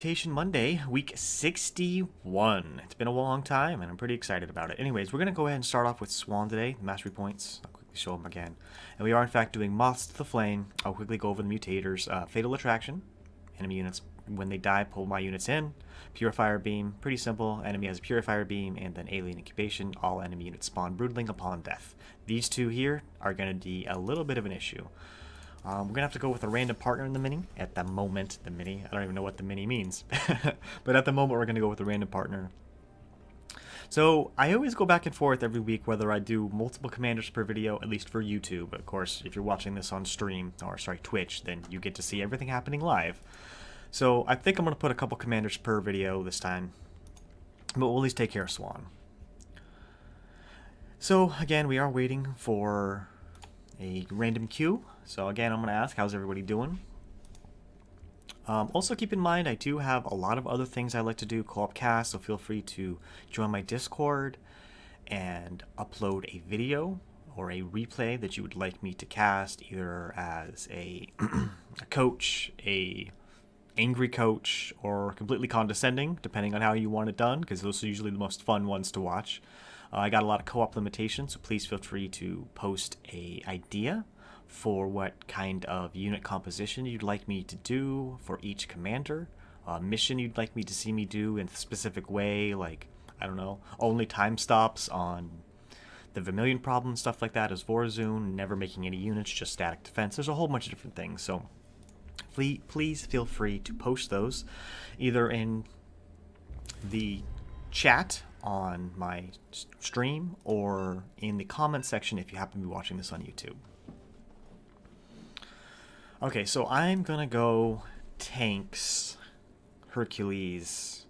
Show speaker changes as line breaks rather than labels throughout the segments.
Mutation Monday, week 61. It's been a long time, and I'm pretty excited about it. Anyways, we're going to go ahead and start off with Swann today, mastery points. I'll quickly show them again. And we are, in fact, doing Moths to the Flame. I'll quickly go over the mutators. Fatal Attraction. Enemy units, when they die, pull my units in. Purifier Beam, pretty simple. Enemy has a Purifier Beam, and then Alien Incubation. All enemy units spawn Broodling upon death. These two here are going to be a little bit of an issue. We're going to have to go with a random partner in the mini. At the moment, the mini. I don't even know what the mini means. But at the moment, we're going to go with a random partner. So, I always go back and forth every week whether I do multiple commanders per video, at least for YouTube. Of course, if you're watching this on stream, or sorry, Twitch, then you get to see everything happening live. So, I think I'm going to put a couple commanders per video this time. But we'll at least take care of Swann. So, again, we are waiting for a random queue. So again, I'm going to ask, how's everybody doing? Also keep in mind, I do have a lot of other things I like to do, co-op cast, so feel free to join my Discord and upload a video or a replay that you would like me to cast, either as a, a coach, a angry coach, or completely condescending, depending on how you want it done, because those are usually the most fun ones to watch. I got a lot of co-op limitations, so please feel free to post an idea for what kind of unit composition you'd like me to do for each commander, mission you'd like me to see me do in a specific way, like, I don't know, only time stops on the Vermilion problem, stuff like that, as Vorazun, never making any units, just static defense. There's a whole bunch of different things, so please feel free to post those either in the chat on my stream or in the comment section if you happen to be watching this on YouTube. Okay, so I'm gonna go tanks, Hercules,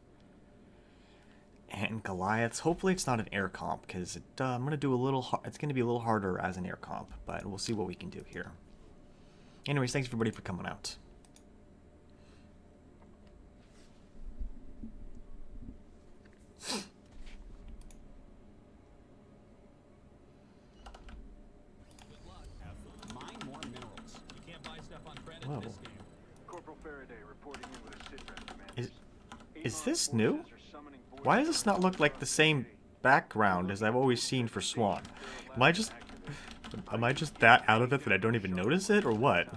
and Goliaths. Hopefully it's not an air comp, because I'm gonna do a little. It's gonna be a little harder as an air comp, but we'll see what we can do here. Anyways, thanks everybody for coming out. Whoa. Is this new? Why does this not look like the same background as I've always seen for Swann? Am I just that out of it that I don't even notice it, or what?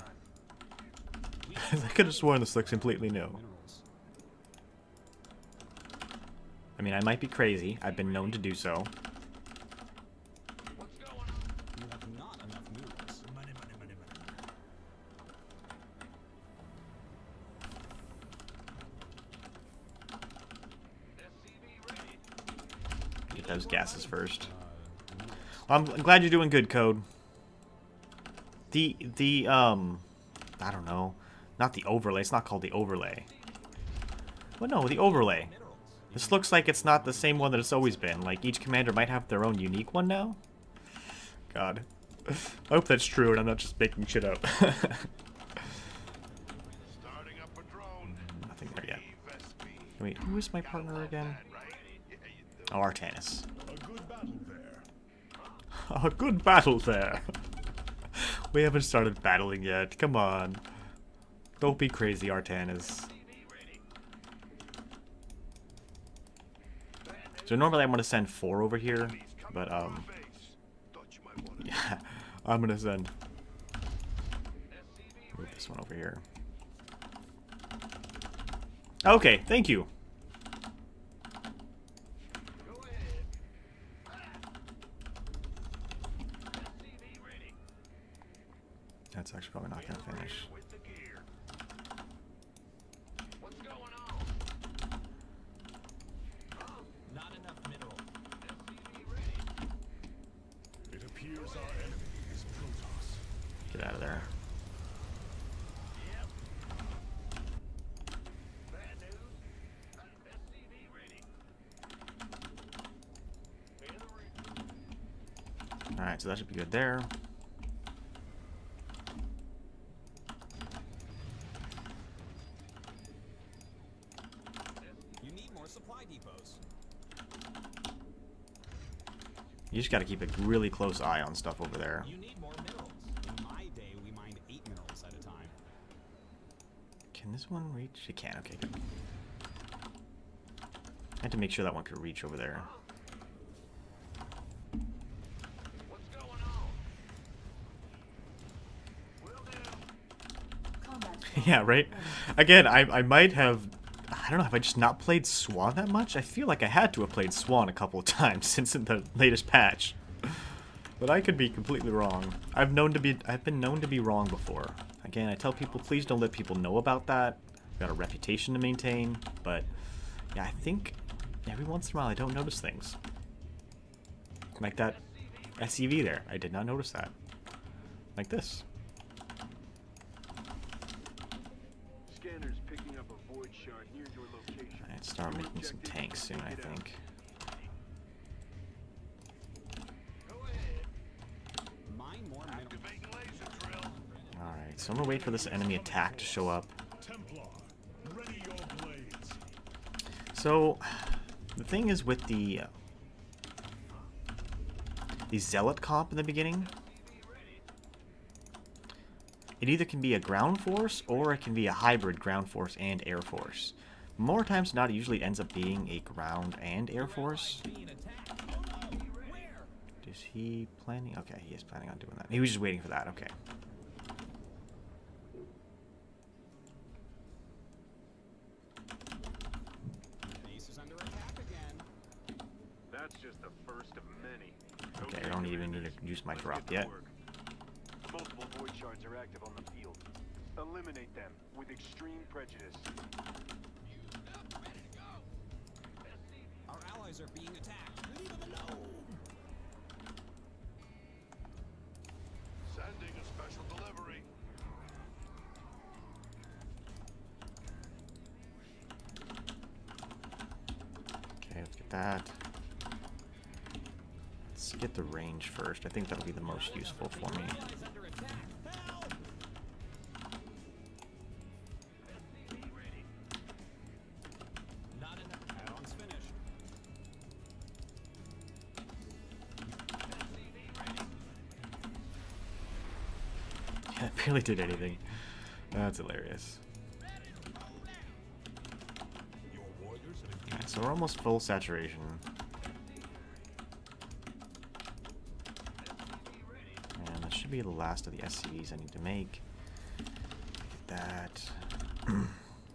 I could have sworn this looks completely new. I mean, I might be crazy. I've been known to do so. Get those gases first. Well, I'm glad you're doing good, Code. I don't know. Not the overlay. It's not called the overlay. Well, no, the overlay. This looks like it's not the same one that it's always been. Like, each commander might have their own unique one now? God. I hope that's true and I'm not just making shit up. Nothing there yet. Wait, who is my partner again? Oh, Artanis. A good battle there. We haven't started battling yet. Come on. Don't be crazy, Artanis. So normally I'm going to send 4 over here, but yeah, I'm going to send move this one over here. Okay, thank you. That's actually probably not going to finish. Get out of there. Alright, so that should be good there. You need more supply depots. You just gotta keep a really close eye on stuff over there. You need more minerals. In my day, we mined 8 minerals at a time. Can this one reach? It can. Okay, good. I had to make sure that one could reach over there.
What's going on?
Yeah, right? Again, I might have... I don't know, have I just not played Swann that much? I feel like I had to have played Swann a couple of times since in the latest patch. But I could be completely wrong. I've been known to be wrong before. Again, I tell people, please don't let people know about that. I've got a reputation to maintain. But, yeah, I think every once in a while I don't notice things. Like that SCV there. I did not notice that. Like this.
Scanner's picking up a void shard near your location.
Alright, start making some tanks soon, I think. Alright, so I'm gonna wait for this enemy attack to show up. So, the thing is with the Zealot comp in the beginning, it either can be a ground force or it can be a hybrid ground force and air force. More times than not, it usually ends up being a ground and air force. Is he planning? Okay, he is planning on doing that. He was just waiting for that. Okay.
That's just the first of many.
Okay, I don't even need to use my drop yet.
Multiple void shards are active on the field. Eliminate them with extreme prejudice.
Our allies are being attacked. Leave them alone.
Sending a special delivery.
Okay, let's get that. Let's get the range first. I think that'll be the most useful for me. It barely did anything. That's hilarious. Alright, so we're almost full saturation. And that should be the last of the SCVs I need to make. Get that.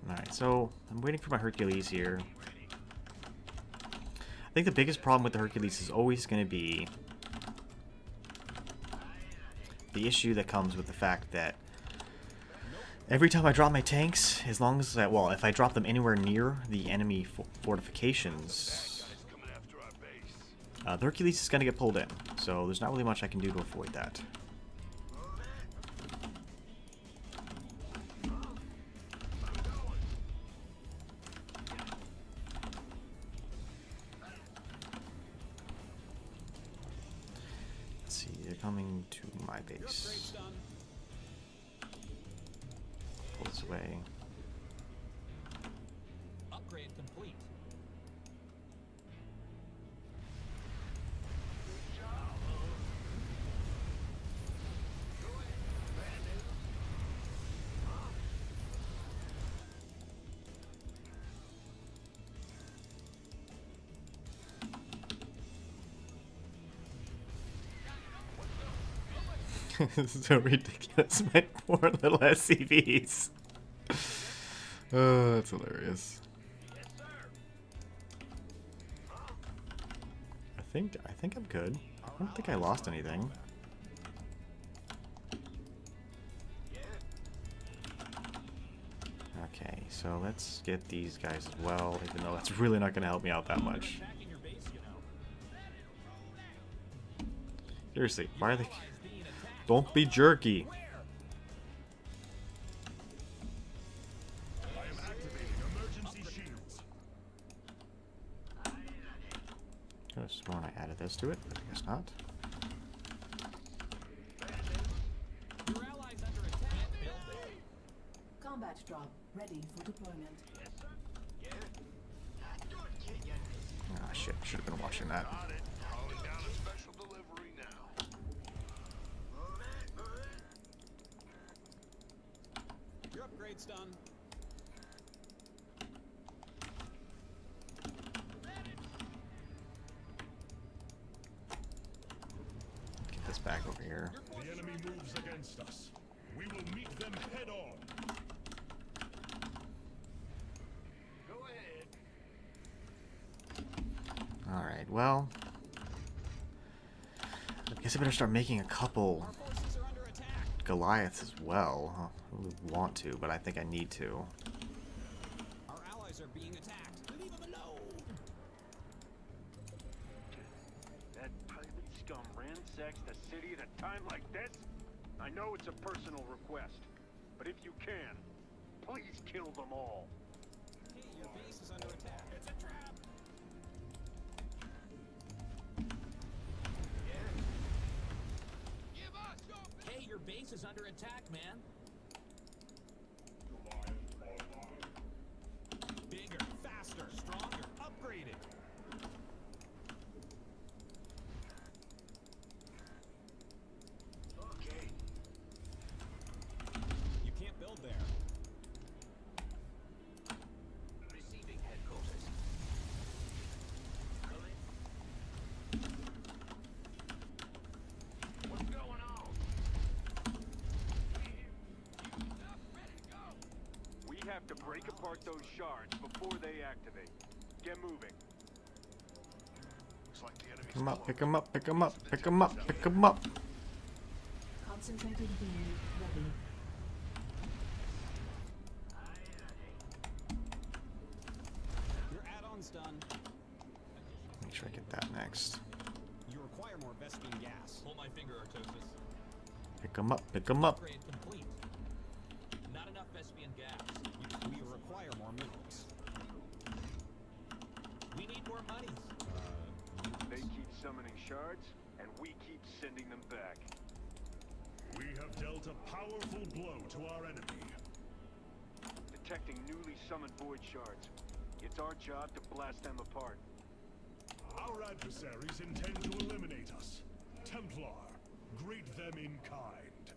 Alright, so I'm waiting for my Hercules here. I think the biggest problem with the Hercules is always going to be the issue that comes with the fact that every time I drop my tanks, as long as well, if I drop them anywhere near the enemy fortifications, the Hercules is going to get pulled in. So there's not really much I can do to avoid that. Let's see, they're coming to my base. Pull this away.
Upgrade complete.
This is so ridiculous, my poor little SCVs. Oh, that's hilarious. I think I'm good. I don't think I lost anything. Okay, so let's get these guys as well, even though that's really not going to help me out that much. Seriously, why are they... Don't be jerky.
I am activating emergency shields.
Could have sworn I added this to it, but I guess not.
Your allies under attack.
Combat drop ready for deployment.
Ah, shit. Should have been watching that.
Got it. Calling down a special delivery now.
Your upgrade's done.
back over here.
The enemy moves against us. We will meet them head on. Go ahead.
Alright, well, I guess I better start making a couple
Our forces are under attack.
Goliaths as well. Huh, I would want to, but I think I need to.
Our allies are being attacked. Leave them alone.
That pirate scum ransacks the city at a time like this? I know it's a personal request, but if you can, please kill them all.
Hey, your base is under attack. It's a trap. Hey, your base is under attack, man. Bigger, faster, stronger, upgraded.
Okay.
You can't build there.
Receiving headquarters. What's going on?
We have to break apart those shards before they activate. Get moving.
Looks like the enemy's
Pick 'em up,
still
pick 'em up, pick 'em up, pick 'em up, pick 'em up.
Concentrated beam ready.
Your add-on's done.
Make sure I get that next.
You require more Vespian gas. Pull my finger, Artosis.
Pick 'em up, pick 'em up.
Upgrade complete. Not enough Vespian gas. We require more minerals. We need more monies.
They keep summoning shards, and we keep sending them back.
We have dealt a powerful blow to our enemy.
Detecting newly summoned void shards. It's our job to blast them apart.
Our adversaries intend to eliminate us. Templar, greet them in kind.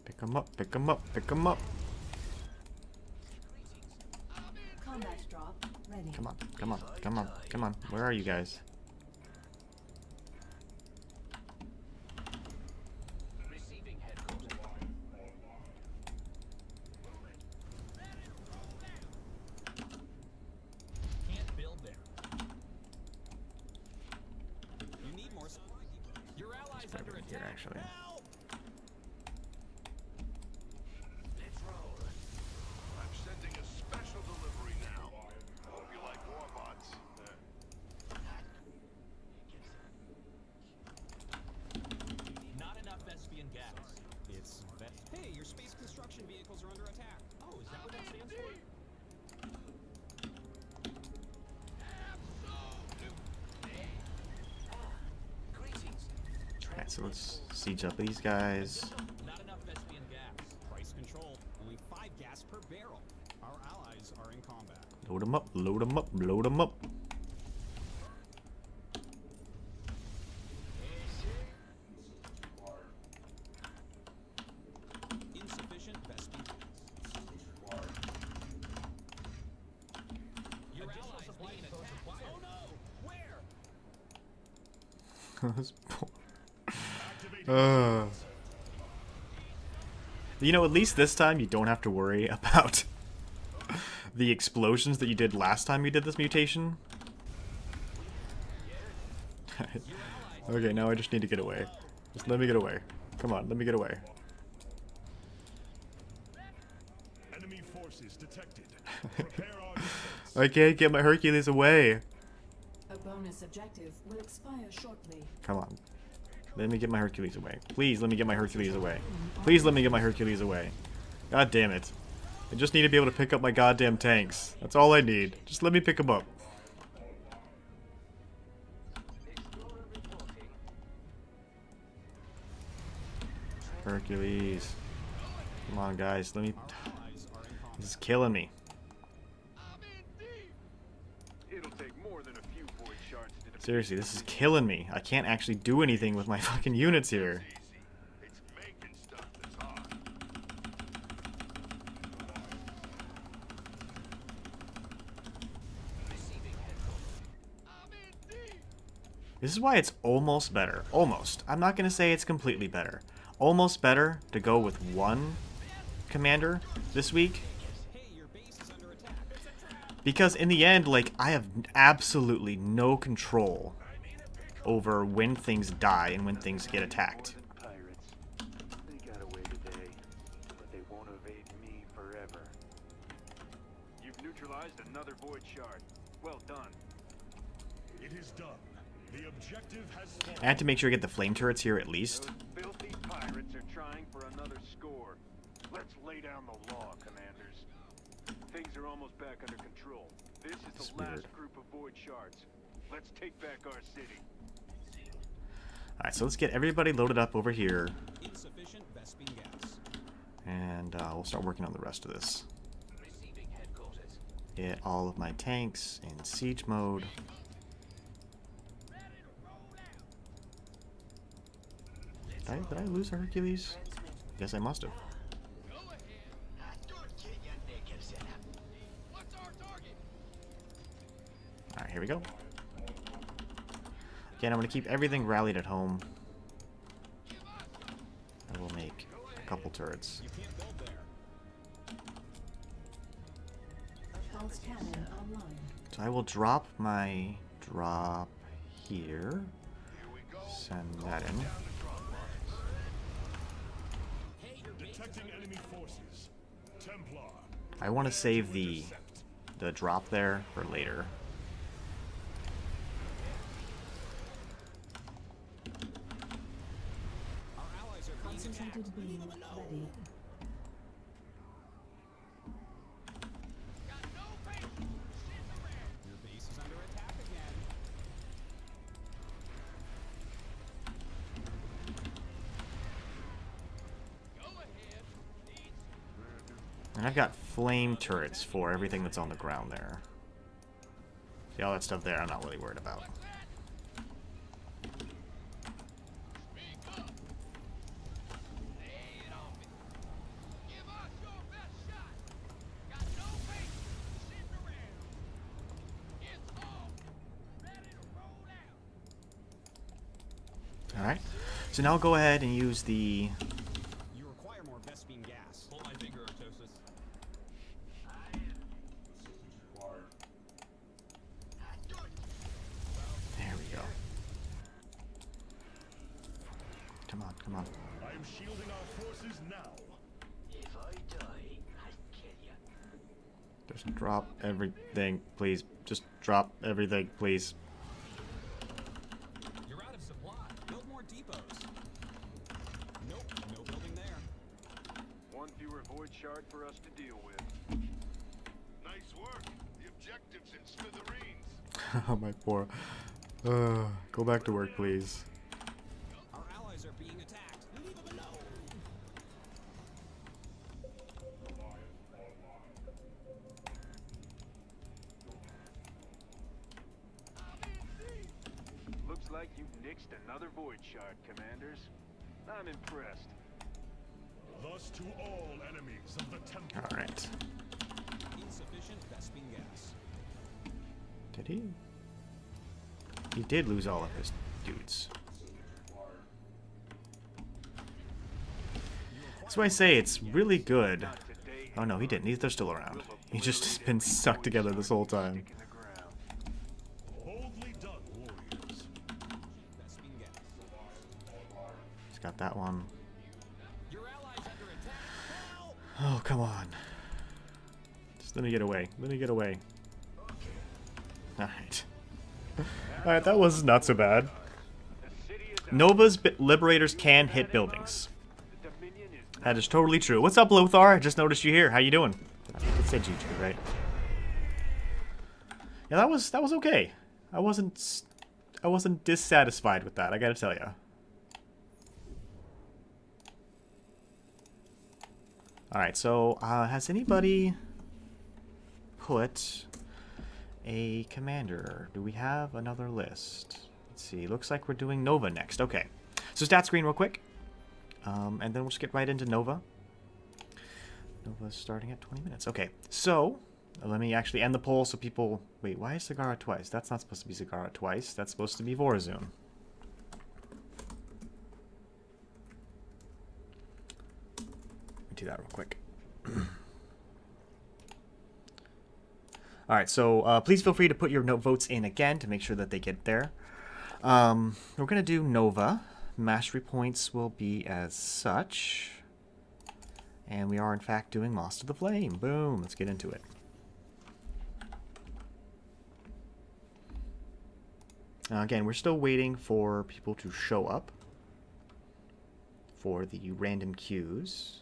Pick 'em up, pick 'em up, pick 'em up.
Combat drop ready.
Come on, come on, come on, come on. Where are you guys?
Receiving headquarters.
Can't build there. You need more supply depots. Your allies
Better
under
be
attack.
here, actually.
Help!
Let's roll. I'm sending a special delivery now. Hope you like robots.
Not enough Vespian gas. It's Hey, your space construction vehicles are under attack. Oh, is that what that stands for?
Alright, so let's siege up these guys.
Not enough Vespian gas. Price control. Only 5 gas per barrel. Our allies are in combat.
Load 'em up, load 'em up, load 'em up.
Insufficient Vespian gas. Your allies being attacked. Oh no! Where?
You know, at least this time you don't have to worry about the explosions that you did last time you did this mutation. Okay, now I just need to get away. Just let me get away. Come on, let me get away.
Enemy forces detected. Prepare our defense.
I can't get my Hercules away.
A bonus objective will expire shortly.
Come on. Let me get my Hercules away. Please let me get my Hercules away. Please let me get my Hercules away. God damn it. I just need to be able to pick up my goddamn tanks. That's all I need. Just let me pick them up. Hercules. Come on, guys. Let me...
Allies are in combat.
This is killing me.
It'll take more than a few void shards to defeat.
Seriously, this is killing me. I can't actually do anything with my fucking units here.
It's making stuff that's hard.
This is why it's almost better. Almost. I'm not going to say it's completely better. Almost better to go with one commander this week. Because in the end, like, I have absolutely no control over when things die and when things get attacked.
Pirates. They got away today, but they won't evade me forever. You've neutralized another void shard. Well done.
It is done. The objective has fallen.
I had to make sure I get the flame turrets here at least.
Those filthy pirates are trying for another score. Let's lay down the law, commanders. Things are almost back under control. This is the last group of void shards. Let's take back our city.
Alright, so let's get everybody loaded up over here.
Insufficient Vespene gas.
And we'll start working on the rest of this.
Receiving headquarters.
Get all of my tanks in siege mode. Did I lose a Hercules? I guess I must have. Alright, here we go. Again, I'm going to keep everything rallied at home. I will make a couple turrets.
You can't build there.
Pulse cannon online.
So I will drop my drop here. Send that in.
Detecting enemy forces. Templar.
I want to save the drop there for later.
Our allies are being attacked.
Concentrated beam ready.
Your base is under attack again.
And I've got flame turrets for everything that's on the ground there. See, all that stuff there I'm not really worried about. Alright, so now I'll go ahead and use the...
You require more Vespene gas. Hold my finger, Artosis.
There we go. Come on, come on.
I am shielding our forces now.
If I die, I'll kill you.
Just drop everything, please. Just drop everything, please.
You're out of supply. Build more depots. Nope, no building there.
One fewer void shard for us to deal with.
Nice work. The objective's in smithereens.
Oh, my poor... go back to work, please.
Our allies are being attacked. Leave them alone.
Looks like you've nixed another void shard, commanders. I'm impressed.
Thus to all enemies of the Templar.
Alright.
Insufficient Vespene gas.
Did he? He did lose all of his dudes. That's why I say it's really good.
Not today.
Oh no, he didn't. They're still around. He's just been stuck together this whole time.
Stick in the ground.
Boldly done, warriors.
Vespene gas.
He's got that one.
Your allies under attack. Help!
Oh, come on. Just let me get away. Let me get away. Alright. Alright, that was not so bad.
The city is out.
Nova's liberators can hit buildings.
The Dominion is
That is totally true. What's up, Lothar? I just noticed you here. How you doing? It said GG, right? Yeah, that was okay. I wasn't dissatisfied with that, I gotta tell you. Alright, so has anybody put a commander? Do we have another list? Let's see. Looks like we're doing Nova next. Okay. So stat screen real quick. And then we'll just get right into Nova. Nova's starting at 20 minutes. Okay. So, Let me actually end the poll so people... Wait, why is Zagara twice? That's not supposed to be Zagara twice. That's supposed to be Vorazun. Let me do that real quick. Alright, so please feel free to put your votes in again to make sure that they get there. We're going to do Nova. Mastery points will be as such. And we are, in fact, doing Moths to the Flame. Boom. Let's get into it. Now, again, we're still waiting for people to show up for the random queues.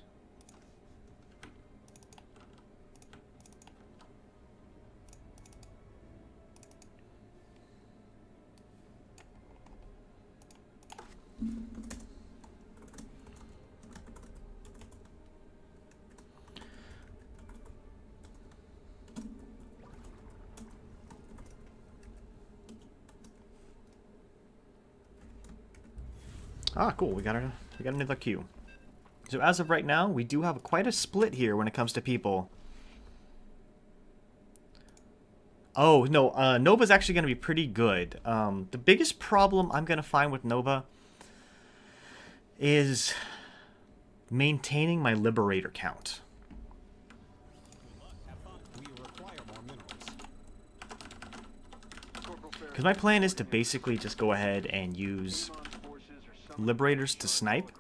Ah, cool. We got another queue. So as of right now, we do have quite a split here when it comes to people. Oh, no. Nova's actually going to be pretty good. The biggest problem I'm going to find with Nova is maintaining my Liberator count. Because my plan is to basically just go ahead and use Liberators to snipe.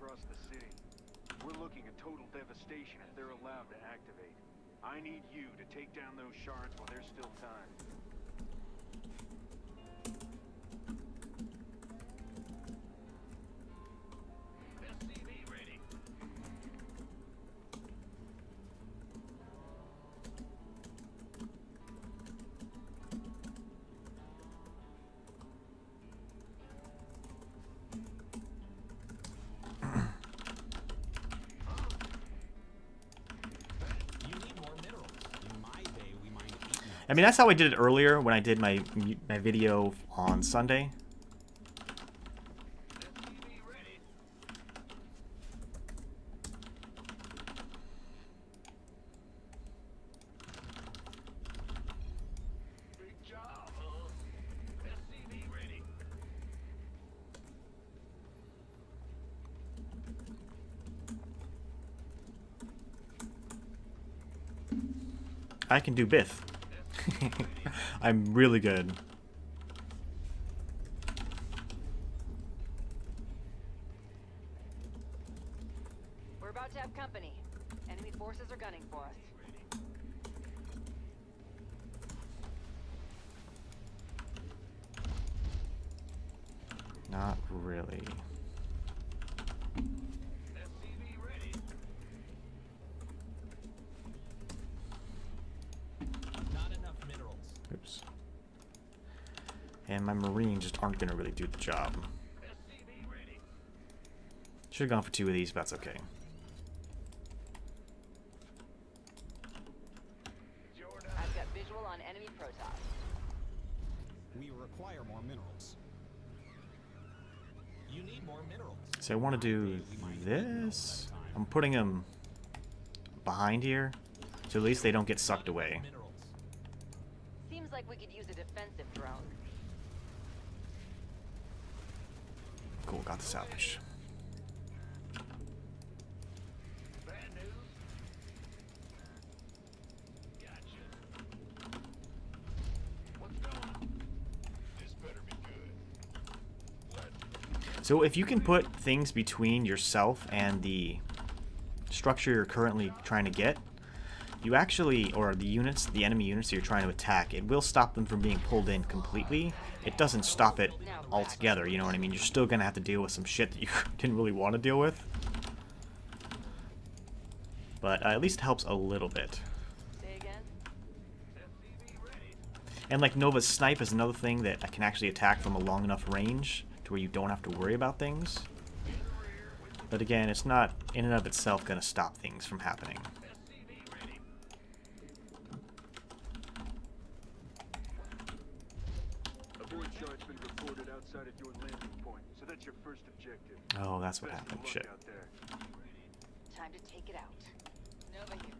We're looking at total devastation if they're allowed to activate. I need you to take down those shards while there's still time.
SCV ready.
I mean, that's how I did it earlier when I did my video on Sunday.
SCV ready. Big job, huh? SCV ready.
I can do Bith. I'm really good.
We're about to have company. Enemy forces are gunning for us.
Not really.
SCV ready.
Not enough minerals.
Oops. And my Marines just aren't going to really do the job.
SCV ready.
Should have gone for 2 of these, but that's okay.
Jordan.
I've got visual on enemy Protoss.
We require more minerals. You need more minerals.
So I want to do this. I'm putting them behind here, so at least they don't get sucked away.
Minerals.
Seems like we could use a defensive drone.
Cool, got the salvage.
Bad news. Gotcha. What's going? This better be good. Let's
So if you can put things between yourself and the structure you're currently trying to get, you actually, or the units, the enemy units that you're trying to attack, it will stop them from being pulled in completely. It doesn't stop it altogether, you know what I mean? You're still going to have to deal with some shit that you didn't really want to deal with. But at least helps a little bit.
Say again?
SCV ready.
And like Nova's Snipe is another thing that I can actually attack from a long enough range to where you don't have to worry about things. But again, it's not in and of itself going to stop things from happening.
SCV ready.
A void shard's been reported outside of your landing point, so that's your first objective.
Oh, that's what
Best of
happened.
luck
Shit.
out there.
Time to take it out. Nova here.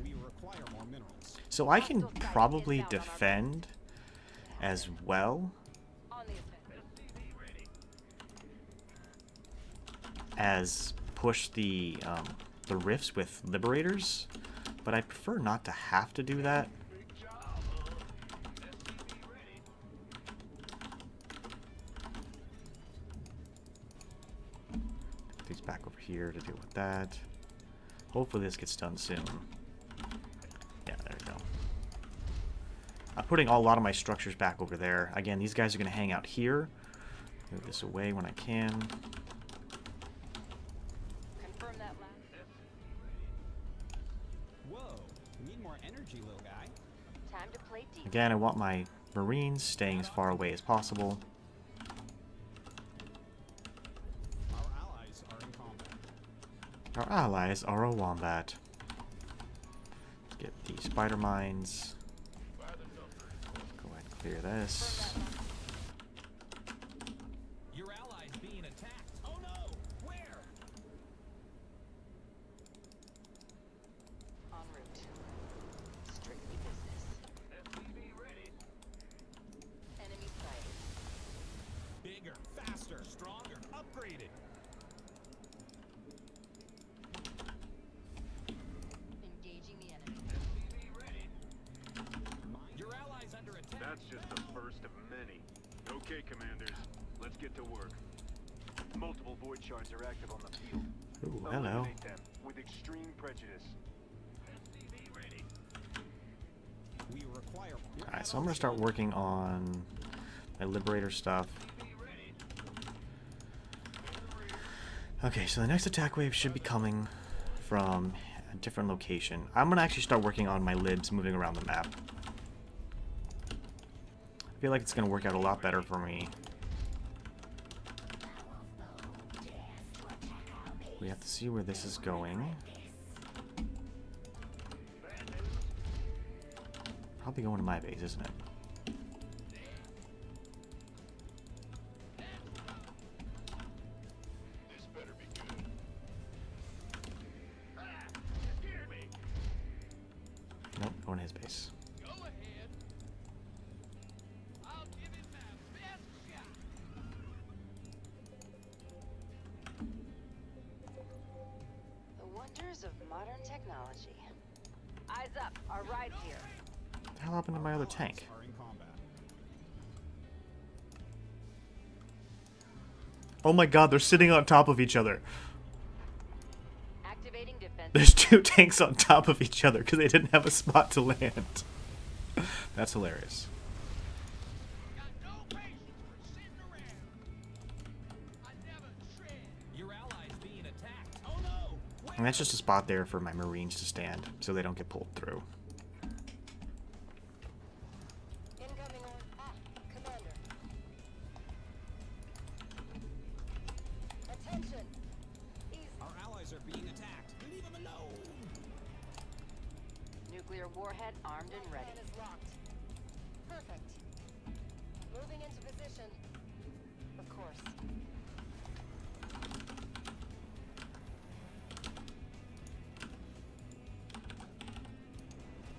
We require more minerals.
So I can probably defend as well
On the offensive.
as push the rifts with liberators, but I prefer not to have to do that. Put these back over here to deal with that. Hopefully this gets done soon. Yeah, there we go. I'm putting a lot of my structures back over there. Again, these guys are going to hang out here. Move this away when I can.
Confirm that last.
Whoa, you need more energy, little guy.
Time to play deep.
Again, I want my Marines staying as far away as possible.
Our allies are in combat.
Our allies are a wombat. Let's get the spider mines. Go ahead and clear this.
Your allies being attacked. Oh no! Where?
En route. Strictly business. Enemy sighted.
Bigger, faster, stronger, upgraded.
Engaging the enemy.
Your allies under attack.
That's just the first of many. Okay, commanders, let's get to work. Multiple void shards are active on the field.
Ooh, hello.
Eliminate them with extreme prejudice.
We require more.
Alright, so I'm going to start working on my liberator stuff. Okay, so the next attack wave should be coming from a different location. I'm going to actually start working on my libs moving around the map. I feel like it's going to work out a lot better for me. We have to see where this is going. Probably going to my base, isn't it?
This better be good.
Nope, going to his base.
Go ahead. I'll give it my best shot.
The wonders of modern technology. Eyes up. Our ride's here.
What the hell happened to my other tank?
Are in combat.
Oh my god, they're sitting on top of each other.
Activating defense.
There's two tanks on top of each other because they didn't have a spot to land. That's hilarious.
Got no patience for sitting around. I never shred.
Your allies being attacked. Oh no!
And that's just a spot there for my Marines to stand so they don't get pulled through.
Incoming on. Commander. Attention.
Our allies are being attacked. Leave them alone.
Nuclear warhead armed and ready.
Plan is locked. Perfect. Moving into position.
Of course.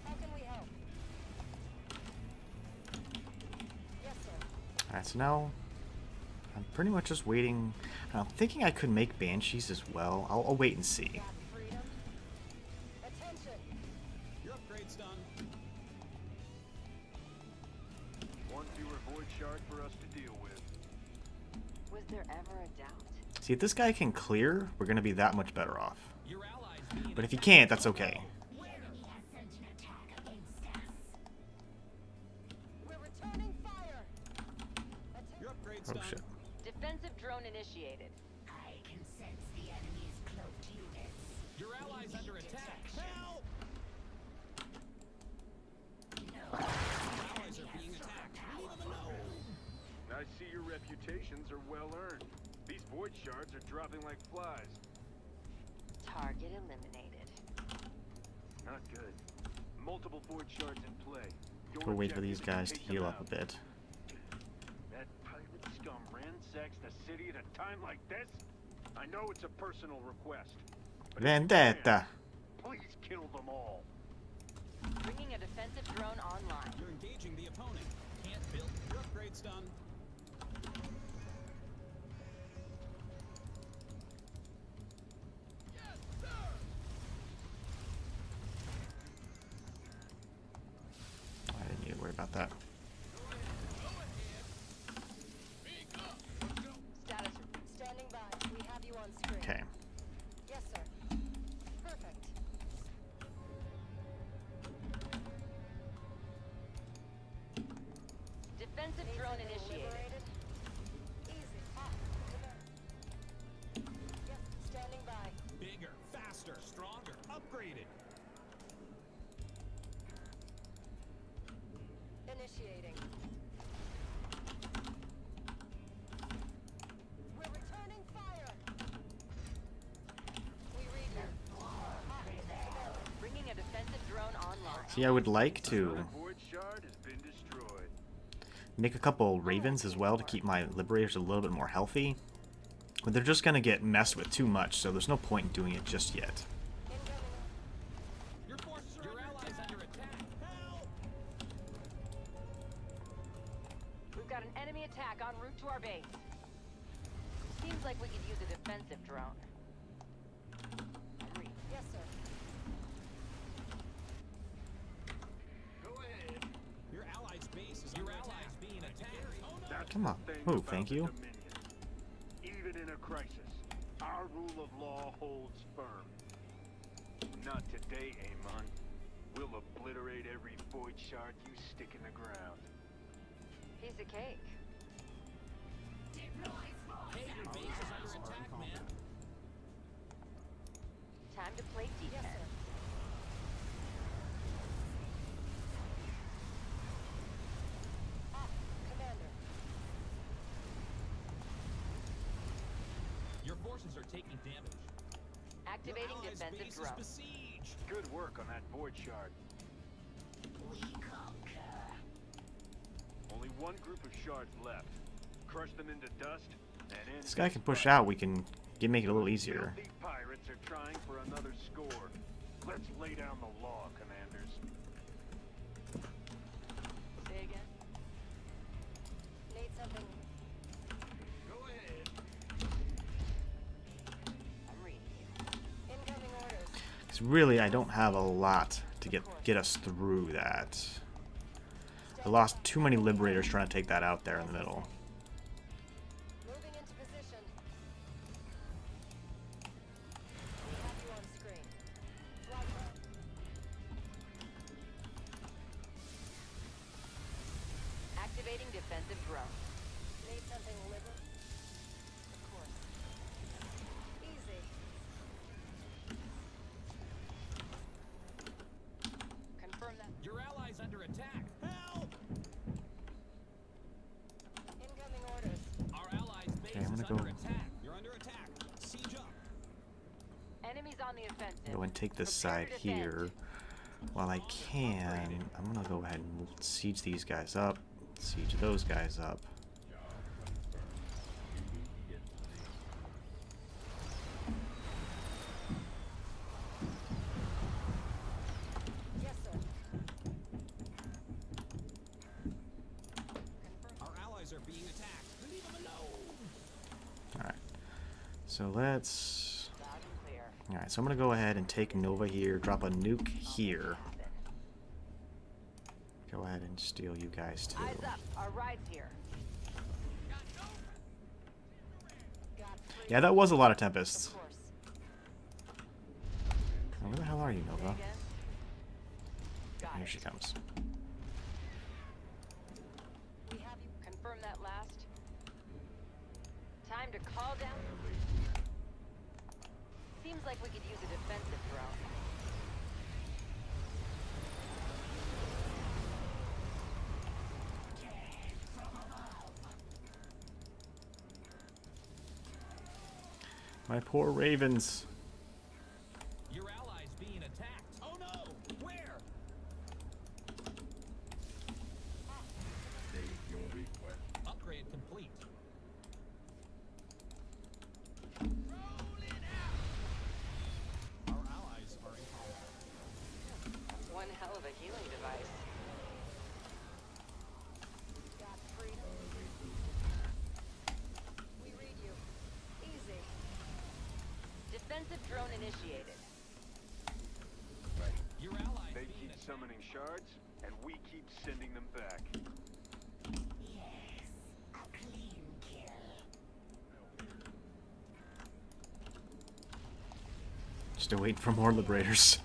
How can we help? Yes, sir.
Alright, so now I'm pretty much just waiting. I'm thinking I could make Banshees as well. I'll wait and see.
Got freedom. Attention.
Your upgrade's done.
One fewer void shard for us to deal with.
Was there ever a doubt?
See, if this guy can clear, we're going to be that much better off.
Your allies being
But if he can't, that's okay.
We're returning fire.
Your upgrade's
Oh
done.
shit.
Defensive drone initiated.
I can sense the enemy's cloaked units.
Your allies under attack. Help! Your allies are being attacked. Leave them alone.
I see your reputations are well earned. These void shards are dropping like flies.
Target eliminated.
Not good. Multiple void shards in play. Your
We'll wait for
objective
these
is to
guys to
take them
heal up
out.
a bit.
That pirate scum ransacks the city at a time like this? I know it's a personal request. but if you
Vendetta!
can, Please kill them all.
Bringing a defensive drone online.
You're engaging the opponent. Can't build. Your upgrade's done.
I didn't need to worry about that.
Status. Standing by. We have you on screen.
Okay.
Yes, sir. Perfect.
Defensive drone initiated.
Liberated. Easy. Yes, standing by.
Bigger, faster, stronger, upgraded.
Initiating. We're returning fire. We read you.
Bringing a defensive drone online.
See, I would like to
Another void shard has been destroyed.
make a couple ravens as well to keep my liberators a little bit more healthy. But they're just going to get messed with too much, so there's no point in doing it just yet.
Your forces are allies under attack. Help!
We've got an enemy attack en route to our base. Seems like we could use a defensive drone. Agreed.
Yes, sir.
Go ahead.
Your allies' base is under attack. Being attacked. Oh no!
That's
Come on.
the thing
Oh,
about
thank
the
you.
Dominion. Even in a crisis, our rule of law holds firm. Not today, Amon. We'll obliterate every void shard you stick in the ground.
Piece of cake.
Hey, your base is under attack, man.
Time to play defense.
Yes, sir. Commander.
Your forces are taking damage.
Activating
Your allies'
defensive
base
drone.
is besieged.
Good work on that void shard. Only one group of shards left. Crush them into dust, and end
This guy can push
fight.
out. We can make it a little easier.
Filthy pirates are trying for another score. Let's lay down the law, commanders.
Say again.
Need something.
Go ahead.
I'm reading you.
Incoming orders.
'Cause really, I don't have a lot to get us through that. I lost too many liberators trying to take that out there in the middle.
Moving into position. We have you on screen. Flight mode.
Activating defensive drone.
Need something liver? Of course. Easy.
Confirm that.
Your allies under attack. Help!
Incoming orders.
Our allies' base
I'm
is
gonna
under
go-
attack. You're under attack. Siege up.
Enemies on the offensive.
Go and take this
Prepare
side
to defend.
here. While I can, I'm gonna go ahead and siege these guys up, siege those guys up.
Yes, sir.
Our allies are being attacked. Leave them alone.
Alright. So let's...
Loud and clear.
Alright, so I'm gonna go ahead and take Nova here, drop a nuke here. Go ahead and steal you guys too.
Eyes up. Our ride's here.
Got three.
Yeah, that was a lot of
Of
Tempests.
course.
Now, where the hell are you, Nova?
Again. Got
Here
it.
she comes.
We have you.
Confirm that last. Time to call down. Seems like we could use a defensive drone.
My poor ravens.
Your allies being attacked. Oh no! Where? Upgrade complete. Our allies are in combat.
One hell of a healing device.
Got freedom. We read you. Easy.
Defensive drone initiated.
Your allies
They
being
keep
attacked.
summoning shards, and we keep sending them back.
Still waiting for more liberators.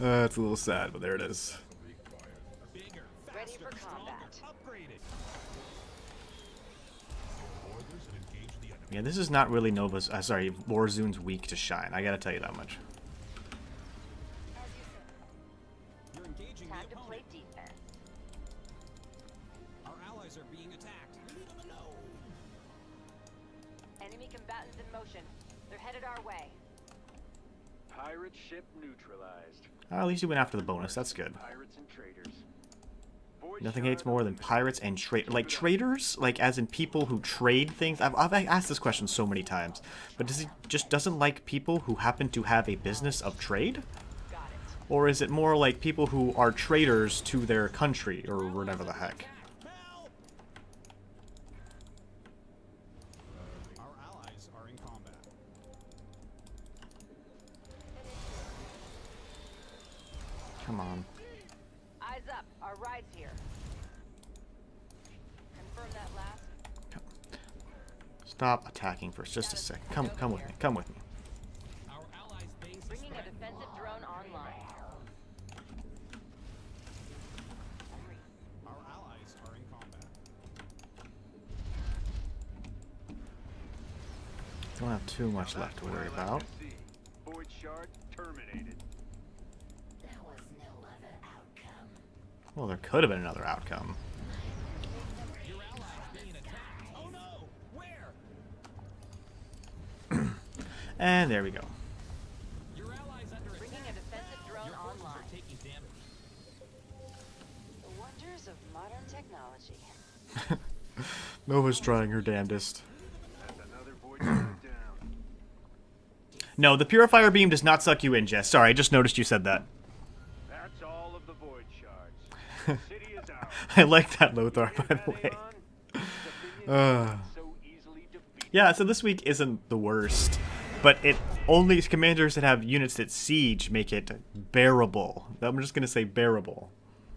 It's a little sad, but there it is.
Bigger,
Ready
faster,
for combat.
stronger, upgraded. Orders and engage the enemy.
Yeah, this is not really Nova's. Sorry, Warzone's weak to shine. I gotta tell you that much.
As you said.
You're engaging
Time
the
to play
opponent.
defense.
Our allies are being attacked. We need them to know.
Enemy combatants in motion. They're headed our way.
Pirate ship neutralized.
At least you went after the bonus. That's good.
Pirates and traders. Void
Nothing
shard
hates more than
eliminated.
pirates and like traders, like as in people who trade things. I've asked this question so many times, but does he just doesn't like people who happen to have a business of trade,
Got it.
or is it more like people who are traders to their country or whatever the heck?
Help! Our allies are in combat.
Come on.
Eyes up. Our ride's here. Confirm that last.
Stop attacking first, just a sec. Come with me. Come with me.
Our allies' base is
Bringing a
threatened.
defensive drone online.
Our allies are in combat.
Don't have too much left to worry about.
See. Void shard terminated.
Well, there could have been another outcome.
Your allies being attacked. Oh no! Where?
And there we go.
Your allies under
Bringing
attack.
a defensive drone
Your forces
online.
are taking damage.
The wonders of modern technology.
Nova's trying her damnedest.
That's another void shard down.
No, the purifier beam does not suck you in, Jess. Sorry, I just noticed you said that.
That's all of the void shards. The city is ours.
I like that, Lothar, by the way.
So easily defeated.
Yeah, so this week isn't the worst, but it only commanders that have units that siege make it bearable. I'm just gonna say bearable.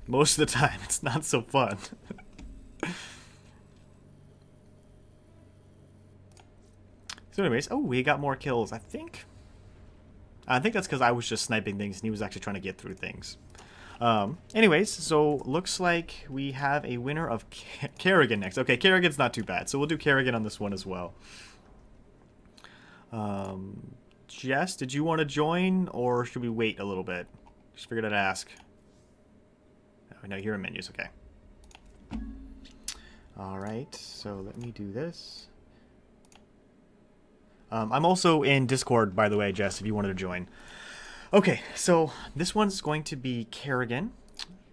Most of the time, it's not so fun. So anyways, oh, we got more kills, I think. I think that's because I was just sniping things and he was actually trying to get through things. Anyways, so looks like we have a winner of Kerrigan next. Okay, Kerrigan's not too bad, so we'll do Kerrigan on this one as well. Jess, did you want to join, or should we wait a little bit? Just figured I'd ask. Oh, no, you're in menus, okay. Alright, so let me do this. I'm also in Discord, by the way, Jess, if you wanted to join. Okay, so this one's going to be Kerrigan,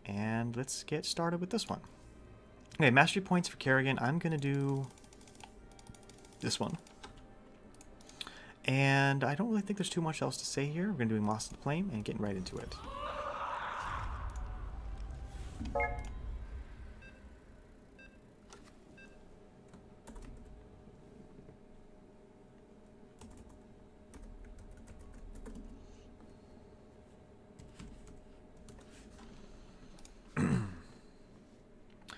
and let's get started with this one. Okay, mastery points for Kerrigan. I'm going to do this one. And I don't really think there's too much else to say here. We're going to do Moths of the Flame and getting right into it.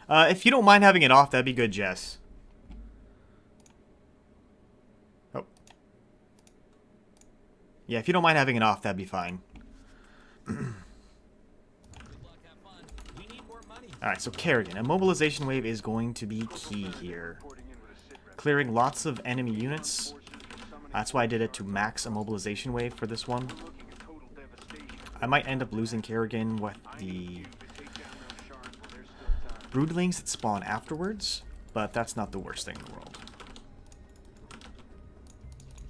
If you don't mind having it off, that'd be good, Jess. Oh. Yeah, if you don't mind having it off, that'd be fine.
Good luck, have fun. We need more money.
Alright, so Kerrigan. A mobilization wave is going to be key here. Clearing lots of enemy units. That's why I did it to max a mobilization wave for this one. I might end up losing Kerrigan with the broodlings that spawn afterwards, but that's not the worst thing in the world.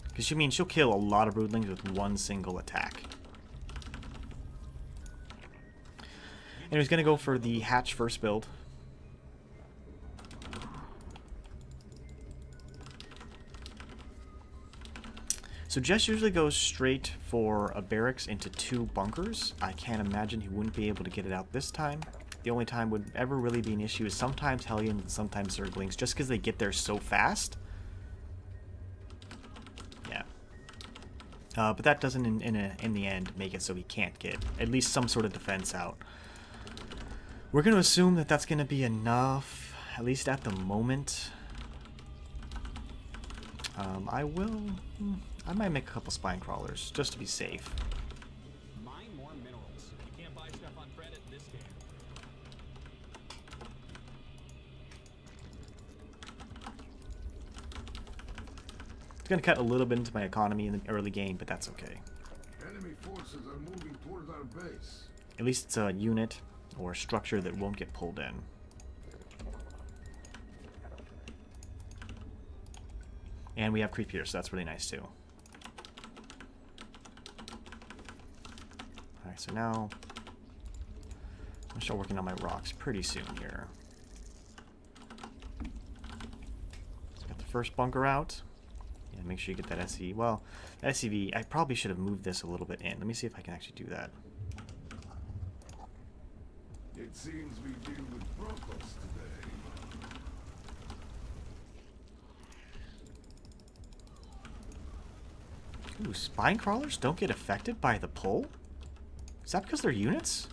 Because you mean she'll kill a lot of broodlings with one single attack. And he's going to go for the hatch first build. So Jess usually goes straight for a barracks into 2 bunkers. I can't imagine he wouldn't be able to get it out this time. The only time would ever really be an issue is sometimes Hellions and sometimes Zerglings, just because they get there so fast. Yeah. But that doesn't, in the end, make it so he can't get at least some sort of defense out. We're going to assume that that's going to be enough, at least at the moment. I might make a couple spine crawlers, just to be safe.
Mine more minerals. You can't buy stuff on credit in this game.
It's going to cut a little bit into my economy in the early game, but that's okay.
Enemy forces are moving toward our base.
At least it's a unit or a structure that won't get pulled in. And we have creep here, so that's really nice too. Alright, so now I'm going to start working on my rocks pretty soon here. Got the first bunker out. Yeah, make sure you get that SE. Well, that SCV, I probably should have moved this a little bit in. Let me see if I can actually do that.
It seems we deal with brokers today.
Ooh, spine crawlers don't get affected by the pull? Is that because they're units?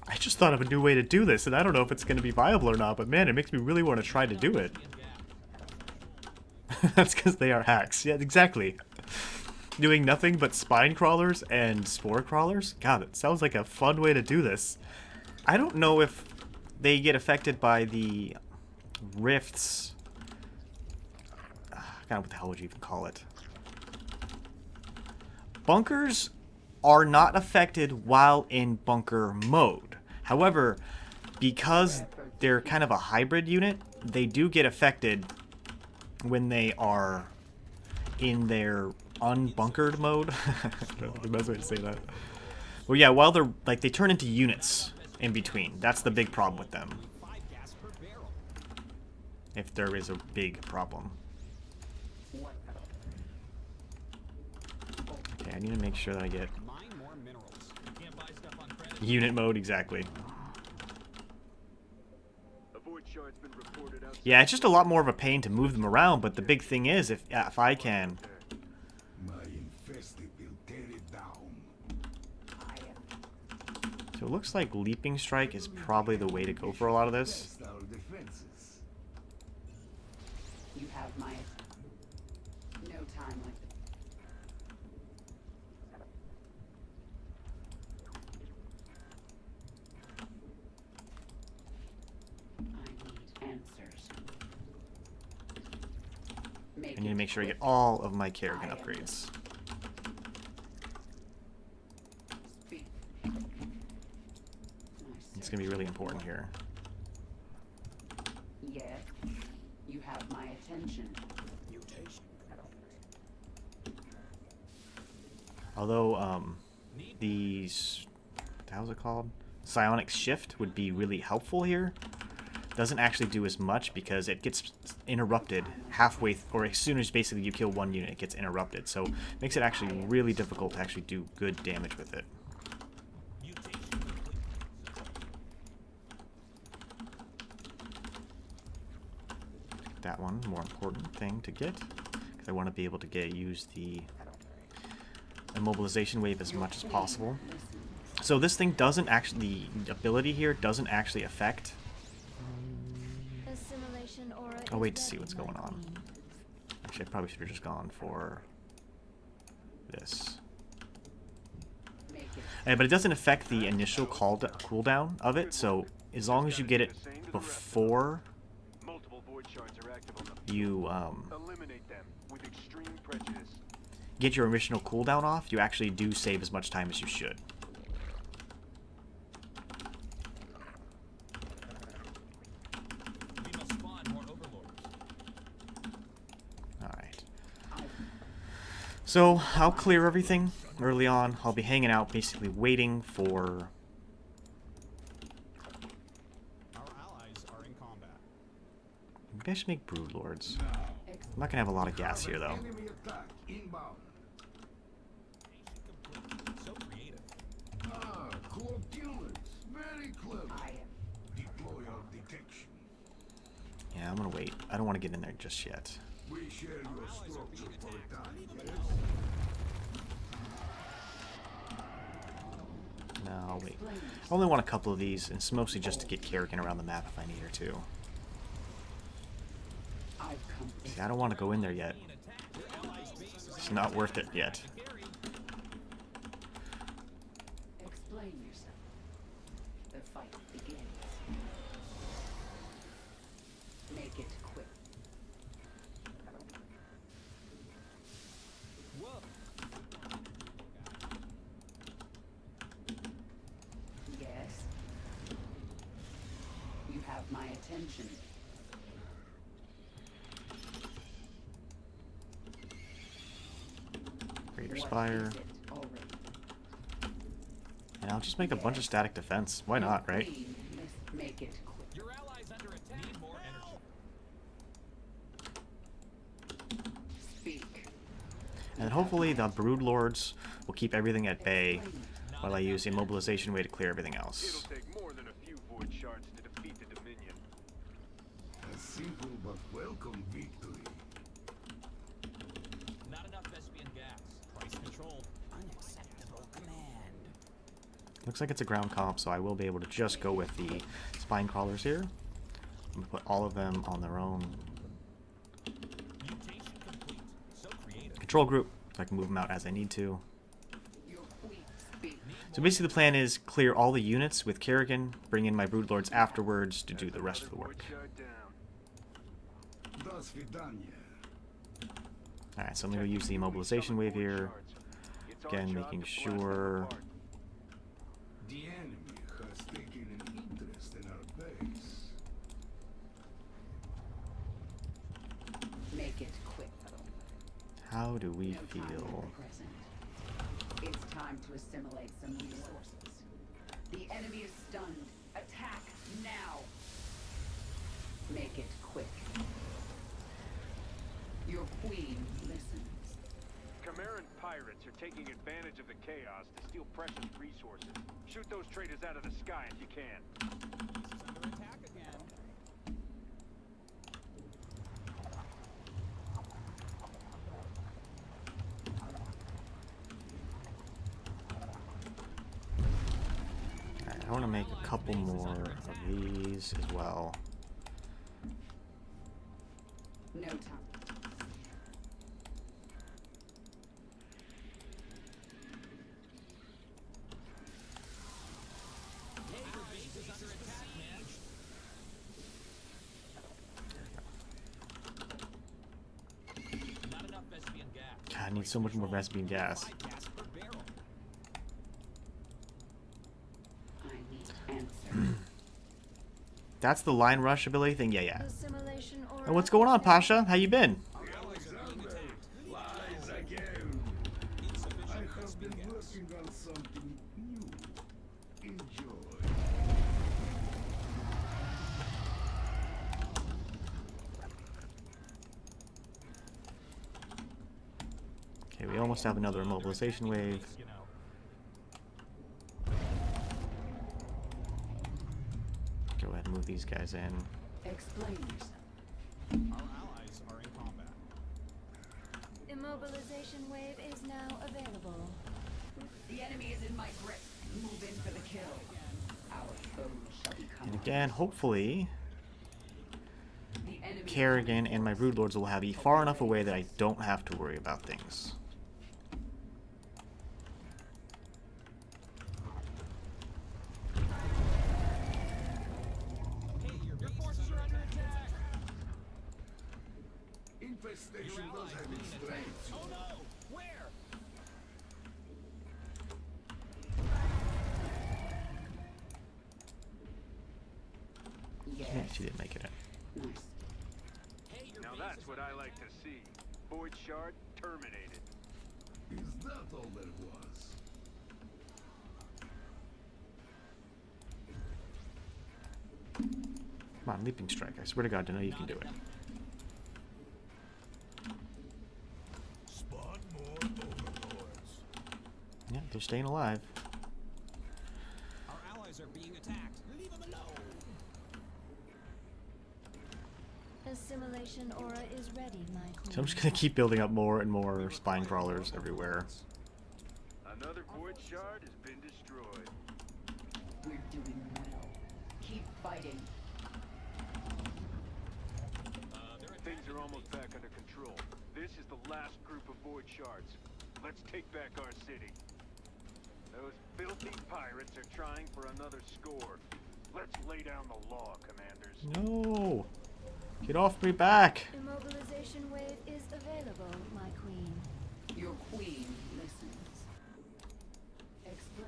I just thought of a new way to do this, and I don't know if it's going to be viable or not, but man, it makes me really want to try to do it. That's because they are hacks. Yeah, exactly. Doing nothing but spine crawlers and spore crawlers? God, it sounds like a fun way to do this. I don't know if they get affected by the rifts. God, what the hell would you even call it? Bunkers are not affected while in bunker mode. However, because they're kind of a hybrid unit, they do get affected when they are in their unbunkered mode. I don't know the best way to say that. Well, yeah, while they're like they turn into units in between. That's the big problem with them. If there is a big problem. Okay, I need to make sure that I get unit mode exactly. Yeah, it's just a lot more of a pain to move them around, but the big thing is if I can. So it looks like Leaping Strike is probably the way to go for a lot of this.
You have my no time like I need answers.
I need to make sure I get all of my Kerrigan upgrades. It's going to be really important here.
Yes, you have my attention.
Mutation.
Although, these, how's it called? Psionic Shift would be really helpful here. Doesn't actually do as much because it gets interrupted halfway, or as soon as basically you kill one unit, it gets interrupted. So it makes it actually really difficult to actually do good damage with it. That one, more important thing to get, because I want to be able to use the immobilization wave as much as possible. So this thing doesn't actually, the ability here doesn't actually affect. I'll wait to see what's going on. Actually, I probably should have just gone for this. But it doesn't affect the initial cooldown of it, so as long as you get it before you get your original cooldown off, you actually do save as much time as you should. Alright. So, I'll clear everything early on. I'll be hanging out, basically waiting for...
Our allies are in combat.
Maybe I should make Brood Lords. I'm not gonna have a lot of gas here though.
Enemy attack inbound.
So creative.
Ah, cool killers. Very clever. Deploy our detection.
Yeah, I'm gonna wait. I don't want to get in there just yet.
We share your structure for a time, yes?
No, I'll wait. I only want a couple of these, and it's mostly just to get Kerrigan around the map if I need her to. See, I don't want to go in there yet. It's not worth it yet.
Explain yourself. The fight begins. Make it quick.
Whoa.
Yes. You have my attention.
Raider's
What
Fire.
is it already?
And I'll just make a bunch of static defense. Why not, right?
Queen, let's make it quick.
Your allies under attack. Need more energy.
Speak.
And hopefully the Brood Lords will keep everything at bay while I use Immobilization Wave to clear everything
It'll
else.
take more than a few void shards to defeat the Dominion.
A simple but welcome victory.
Not enough Vespian gas. Price controlled. Unacceptable command.
Looks like it's a ground comp, so I will be able to just go with the Spine Crawlers here. I'm going to put all of them on their own
Mutation complete. So creative.
control group, so I can move them out as I need to.
Your queen speak.
So basically the plan is clear all the units with Kerrigan, bring in my Brood Lords afterwards to do the rest of the
Void
work.
shard down.
До свидания.
Alright, so I'm going to use the Immobilization Wave here.
It's our
Again,
job
making
to blast them
sure
apart.
The enemy has taken an interest in our base.
Make it quick.
How do we
No time for
feel?
the present. It's time to assimilate some resources. The enemy is stunned. Attack now. Make it quick. Your queen listens.
Chimeran pirates are taking advantage of the chaos to steal precious resources. Shoot those traitors out of the sky if you can.
This is under attack again.
Alright, I want to make a couple more of these as well.
No time.
Hey, your base is under attack, man. Not enough Vespian gas.
God, I need so much more Vespian gas.
Buy gas per barrel.
I need answer.
That's the line rush ability thing? Yeah, yeah.
Assimilation or
And what's going on, Pasha? How you been?
Alexander, lies again. I
Insufficient
have
Vespian
been
gas.
working on something new. Enjoy.
Okay, we almost have another Immobilization Wave.
You know.
Go ahead and move these guys in.
Explain yourself.
Our allies are in combat.
Immobilization wave is now available.
The enemy is in my grip. Move in for the kill. Our foes shall become.
And again, hopefully,
The enemy
Kerrigan and my Brood Lords will have E far enough away that I don't have to worry about things.
Hey, your forces are under attack.
Infestation
Your
does
allies
have
being
its
attacked.
strengths.
Oh no! Where?
Yes.
Yeah, she didn't make it in.
Nice.
Hey, your
Now
base
that's
is
what
under
I like
attack.
to see. Void shard terminated.
Is that all there was?
Come on, Leaping Strike. I swear to God, I know you can do it. Yeah, they're staying alive.
Our allies are being attacked. Leave them alone.
Assimilation aura is ready, my queen.
So I'm just gonna keep building up more and more spine crawlers everywhere.
Another void shard has been destroyed.
We're doing well. Keep fighting.
Things are almost back under control. This is the last group of void shards. Let's take back our city. Those filthy pirates are trying for another score. Let's lay down the law, commanders.
No! Get off me back!
Immobilization wave is available, my queen.
Your queen listens. Explain.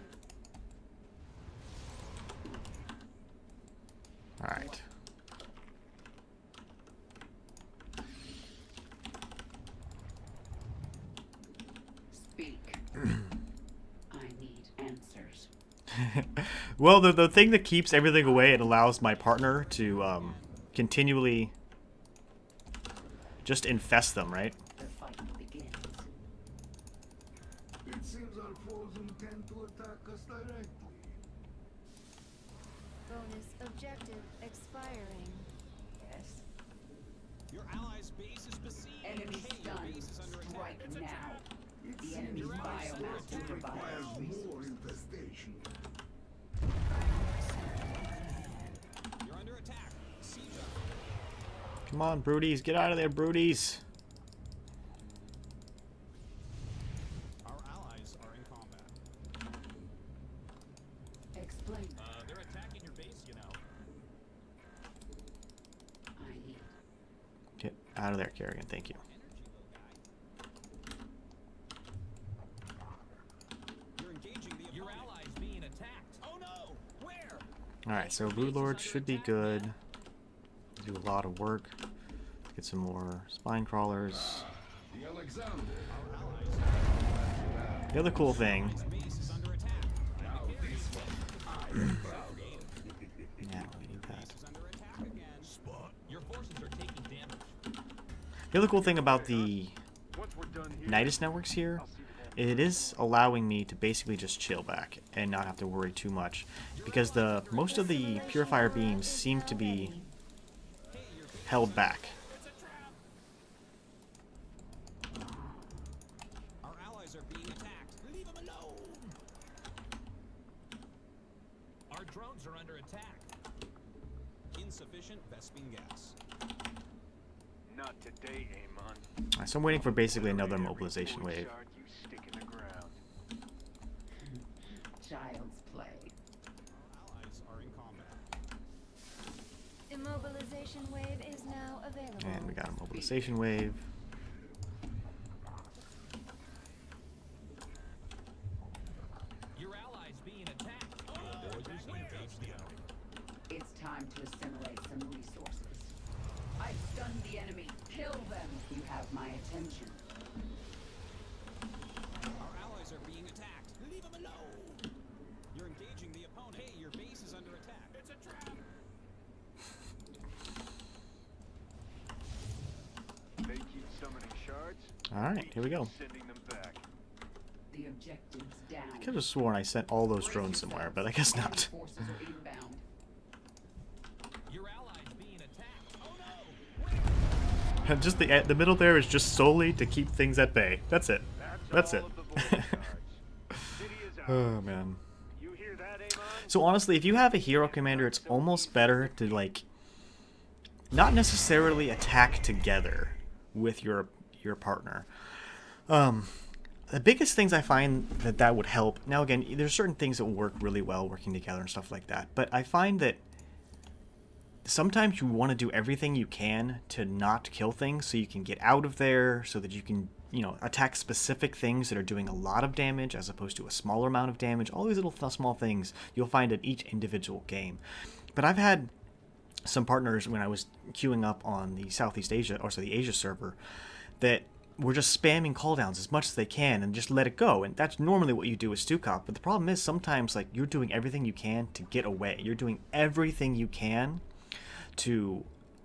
Alright.
Speak. I need answers.
Well, the thing that keeps everything away, it allows my partner to continually just infest them, right?
The fight begins.
It seems our foes intend to attack us directly.
Bonus objective expiring.
Yes.
Your allies' base is besieged.
Enemy
Hey, your
stunned.
base is under attack.
Strike
It's a
now.
trap.
The enemy's
Your allies are
biomass
under
provides
attack.
More infestation.
You're under attack. Siege up.
Come on, broodies, get out of there, broodies!
Our allies are in combat.
Explain.
They're attacking your base, you know.
I need.
Get out of there, Kerrigan, thank you.
You're engaging the your allies being attacked. Oh no! Where?
Alright, so Brood Lord should be good. Do a lot of work. Get some more spine crawlers.
The Alexander.
The other cool thing.
Base is under attack.
Now this one I am proud of.
Yeah, we need that.
Is under attack again. Spot. Your forces are taking damage.
The other cool thing about the
Once we're done here,
Nidus networks here, it is allowing me to basically just chill back and not have to worry too much, because the most of the purifier beams seem to be held back.
Our allies are being attacked. Leave them alone. Our drones are under attack. Insufficient Vespene gas.
not today, Amon.
So I'm waiting for basically another mobilization wave.
Shard you stick in the ground.
Child's play.
Our allies are in combat.
Immobilization wave is now available.
And we got a mobilization wave.
Your allies being attacked. Oh, they're attacking your base now.
It's time to assimilate some resources. I've stunned the enemy. Kill them. You have my attention.
Our allies are being attacked. Leave them alone. You're engaging the opponent. Hey, your base is under attack. It's a trap.
They keep summoning shards.
Alright, here we go.
Sending them back.
The objective's down.
I could have sworn I sent all those drones somewhere, but I guess not.
Forces are inbound.
Your allies being attacked. Oh no!
Just the middle there is just solely to keep things at bay. That's it. That's
all
it.
of the void shards. City is ours.
Oh man.
You hear that, Amon?
So honestly, if you have a hero commander, it's almost better to like not necessarily attack together with your partner. The biggest things I find that would help. Now again, there's certain things that work really well working together and stuff like that. But I find that sometimes you want to do everything you can to not kill things so you can get out of there, so that you can, you know, attack specific things that are doing a lot of damage as opposed to a smaller amount of damage. All these little small things you'll find in each individual game. But I've had some partners when I was queuing up on the Southeast Asia, or so the Asia server, that were just spamming cooldowns as much as they can and just let it go. And that's normally what you do with Stukov. But the problem is sometimes like you're doing everything you can to get away. You're doing everything you can to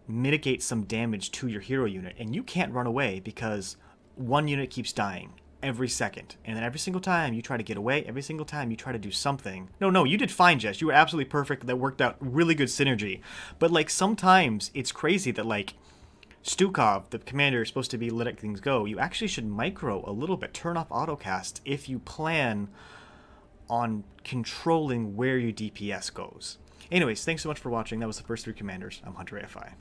mitigate some damage to your hero unit, and you can't run away because one unit keeps dying every second, and then every single time you try to get away, every single time you try to do something. No, you did fine, Jess. You were absolutely perfect. That worked out. Really good synergy. But like sometimes it's crazy that like Stukov, the commander, is supposed to be letting things go. You actually should micro a little bit. Turn off autocast if you plan on controlling where your DPS goes. Anyways, thanks so much for watching. That was the first 3 commanders. I'm Hunter AFI.